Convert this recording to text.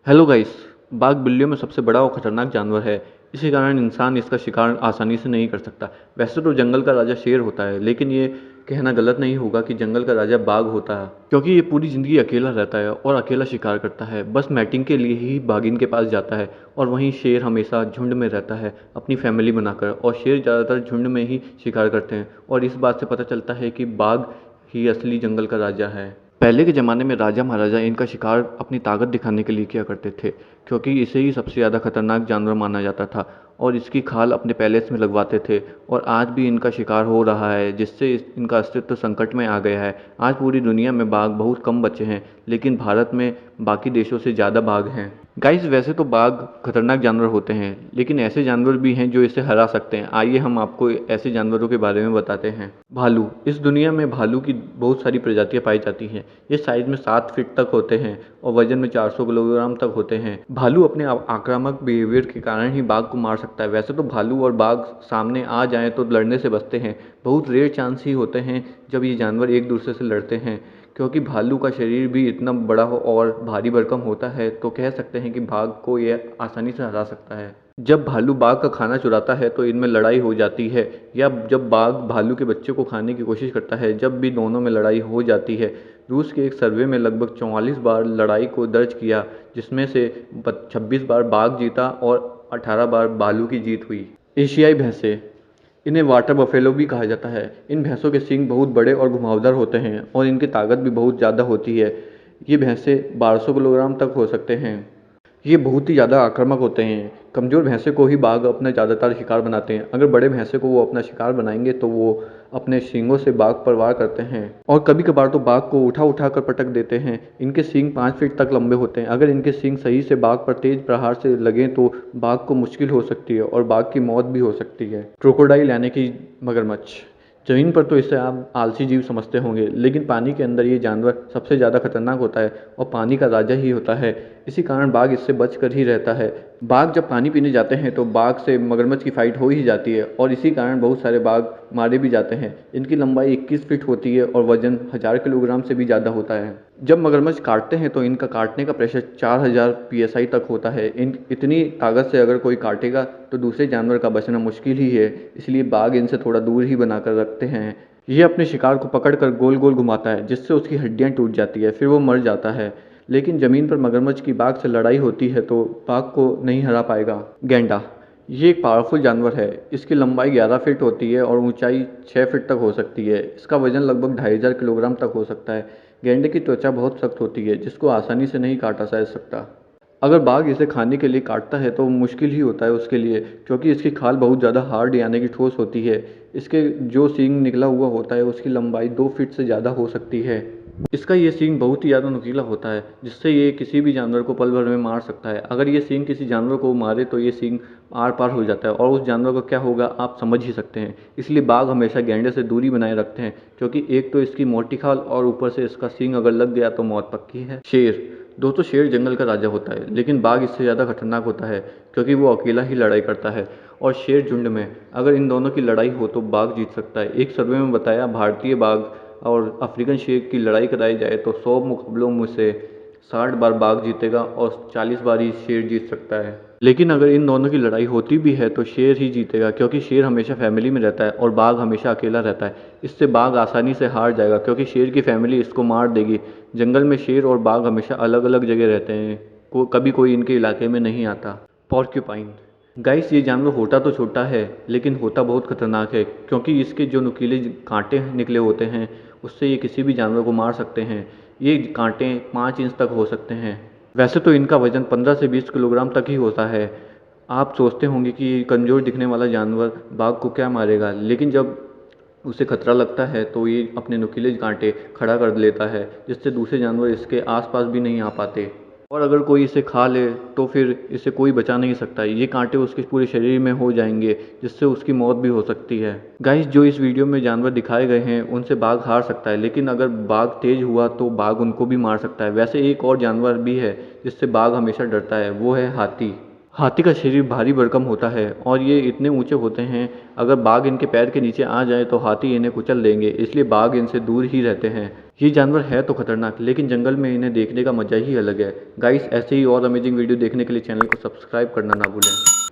Hello guys. बाघ बिल्लियों में सबसे बड़ा और खतरनाक जानवर है। इसी कारण इंसान इसका शिकार आसानी से नहीं कर सकता। वैसे तो जंगल का राजा शेर होता है, लेकिन ये कहना गलत नहीं होगा कि जंगल का राजा बाघ होता है, क्योंकि ये पूरी ज़िंदगी अकेला रहता है और अकेला शिकार करता है। बस मैटिंग के लिए ही बाघिन के पास जाता है। और वहीं शेर हमेशा झुंड में रहता है, अपनी फैमिली बनाकर। और शेर ज़्यादातर झुंड में ही शिकार करते हैं, और इस बात से पता चलता है कि बाघ ही असली जंगल का राजा है। पहले के ज़माने में राजा महाराजा इनका शिकार अपनी ताकत दिखाने के लिए किया करते थे, क्योंकि इसे ही सबसे ज़्यादा खतरनाक जानवर माना जाता था, और इसकी खाल अपने पैलेस में लगवाते थे। और आज भी इनका शिकार हो रहा है, जिससे इनका अस्तित्व संकट में आ गया है। आज पूरी दुनिया में बाघ बहुत कम बचे हैं, लेकिन भारत में बाकी देशों से ज़्यादा बाघ हैं। गाइस, वैसे तो बाघ खतरनाक जानवर होते हैं, लेकिन ऐसे जानवर भी हैं जो इसे हरा सकते हैं। आइए हम आपको ऐसे जानवरों के बारे में बताते हैं। भालू। इस दुनिया में भालू की बहुत सारी प्रजातियां पाई जाती हैं। ये साइज में 7 फीट तक होते हैं और वजन में 400 किलोग्राम तक होते हैं। भालू अपने आक्रामक बिहेवियर के कारण ही बाघ को मार सकता है। वैसे तो भालू और बाघ सामने आ जाएं तो लड़ने से बचते हैं। बहुत रेयर चांस ही होते हैं जब ये जानवर एक दूसरे से लड़ते हैं, क्योंकि भालू का शरीर भी इतना बड़ा हो और भारी भरकम होता है, तो कह सकते हैं कि बाघ को यह आसानी से हरा सकता है। जब भालू बाघ का खाना चुराता है तो इनमें लड़ाई हो जाती है, या जब बाघ भालू के बच्चे को खाने की कोशिश करता है, जब भी दोनों में लड़ाई हो जाती है। रूस के एक सर्वे में लगभग 44 बार लड़ाई को दर्ज किया, जिसमें से 26 बार बाघ जीता और 18 बार भालू की जीत हुई। एशियाई भैंसे। इन्हें वाटर बफेलो भी कहा जाता है। इन भैंसों के सींग बहुत बड़े और घुमावदार होते हैं, और इनकी ताकत भी बहुत ज़्यादा होती है। ये भैंसे 1200 किलोग्राम तक हो सकते हैं। ये बहुत ही ज़्यादा आक्रामक होते हैं। कमज़ोर भैंसे को ही बाघ अपना ज़्यादातर शिकार बनाते हैं। अगर बड़े भैंसे को वो अपना शिकार बनाएंगे तो वो अपने सींगों से बाघ पर वार करते हैं, और कभी कभार तो बाघ को उठा उठा कर पटक देते हैं। इनके सींग 5 फीट तक लंबे होते हैं। अगर इनके सींग सही से बाघ पर तेज प्रहार से लगें तो बाघ को मुश्किल हो सकती है और बाघ की मौत भी हो सकती है। क्रोकोडाइल यानी कि मगरमच्छ। ज़मीन पर तो इसे आप आलसी जीव समझते होंगे, लेकिन पानी के अंदर ये जानवर सबसे ज़्यादा खतरनाक होता है और पानी का राजा ही होता है। इसी कारण बाघ इससे बच कर ही रहता है। बाघ जब पानी पीने जाते हैं तो बाघ से मगरमच्छ की फाइट हो ही जाती है, और इसी कारण बहुत सारे बाघ मारे भी जाते हैं। इनकी लंबाई 21 फीट होती है और वजन 1000 किलोग्राम से भी ज़्यादा होता है। जब मगरमच्छ काटते हैं तो इनका काटने का प्रेशर 4000 psi तक होता है। इन इतनी ताकत से अगर कोई काटेगा तो दूसरे जानवर का बचना मुश्किल ही है, इसलिए बाघ इनसे थोड़ा दूर ही बनाकर रखते हैं। ये अपने शिकार को पकड़कर गोल गोल घुमाता है, जिससे उसकी हड्डियां टूट जाती है, फिर वो मर जाता है। लेकिन ज़मीन पर मगरमच्छ की बाघ से लड़ाई होती है तो बाघ को नहीं हरा पाएगा। गैंडा। ये एक पावरफुल जानवर है। इसकी लंबाई 11 फीट होती है और ऊंचाई 6 फीट तक हो सकती है। इसका वजन लगभग 2500 किलोग्राम तक हो सकता है। गैंडे की त्वचा बहुत सख्त होती है, जिसको आसानी से नहीं काटा जा सकता। अगर बाघ इसे खाने के लिए काटता है तो मुश्किल ही होता है उसके लिए, क्योंकि इसकी खाल बहुत ज़्यादा हार्ड यानी कि ठोस होती है। इसके जो सींग निकला हुआ होता है उसकी लंबाई 2 फीट से ज़्यादा हो सकती है। इसका ये सींग बहुत ही ज़्यादा नुकीला होता है, जिससे ये किसी भी जानवर को पल भर में मार सकता है। अगर ये सींग किसी जानवर को मारे तो ये सींग आर पार हो जाता है, और उस जानवर को क्या होगा आप समझ ही सकते हैं। इसलिए बाघ हमेशा गैंडे से दूरी बनाए रखते हैं, क्योंकि एक तो इसकी मोटी खाल और ऊपर से इसका सींग अगर लग गया तो मौत पक्की है। शेर। दोस्तों, शेर जंगल का राजा होता है, लेकिन बाघ इससे ज़्यादा खतरनाक होता है, क्योंकि वो अकेला ही लड़ाई करता है। और शेर झुंड में, अगर इन दोनों की लड़ाई हो तो बाघ जीत सकता है। एक सर्वे में बताया, भारतीय बाघ और अफ्रीकन शेर की लड़ाई कराई जाए तो 100 मुकाबलों में से 60 बार बाघ जीतेगा और 40 बार ही शेर जीत सकता है। लेकिन अगर इन दोनों की लड़ाई होती भी है तो शेर ही जीतेगा, क्योंकि शेर हमेशा फैमिली में रहता है और बाघ हमेशा अकेला रहता है। इससे बाघ आसानी से हार जाएगा, क्योंकि शेर की फैमिली इसको मार देगी। जंगल में शेर और बाघ हमेशा अलग अलग जगह रहते हैं, कभी कोई इनके इलाके में नहीं आता। पॉर्क्यूपाइन। गाइस, ये जानवर होता तो छोटा है, लेकिन होता बहुत खतरनाक है, क्योंकि इसके जो नुकीले कांटे निकले होते हैं उससे ये किसी भी जानवर को मार सकते हैं। ये कांटे 5 इंच तक हो सकते हैं। वैसे तो इनका वजन 15 से 20 किलोग्राम तक ही होता है। आप सोचते होंगे कि कमज़ोर दिखने वाला जानवर बाघ को क्या मारेगा, लेकिन जब उसे खतरा लगता है तो ये अपने नुकीले कांटे खड़ा कर लेता है, जिससे दूसरे जानवर इसके आसपास भी नहीं आ पाते। और अगर कोई इसे खा ले तो फिर इसे कोई बचा नहीं सकता। ये कांटे उसके पूरे शरीर में हो जाएंगे, जिससे उसकी मौत भी हो सकती है। गाइस, जो इस वीडियो में जानवर दिखाए गए हैं उनसे बाघ हार सकता है, लेकिन अगर बाघ तेज हुआ तो बाघ उनको भी मार सकता है। वैसे एक और जानवर भी है जिससे बाघ हमेशा डरता है, वो है हाथी। हाथी का शरीर भारी भरकम होता है और ये इतने ऊंचे होते हैं, अगर बाघ इनके पैर के नीचे आ जाए तो हाथी इन्हें कुचल देंगे, इसलिए बाघ इनसे दूर ही रहते हैं। ये जानवर है तो खतरनाक, लेकिन जंगल में इन्हें देखने का मजा ही अलग है। गाइस, ऐसे ही और अमेजिंग वीडियो देखने के लिए चैनल को सब्सक्राइब करना ना भूलें।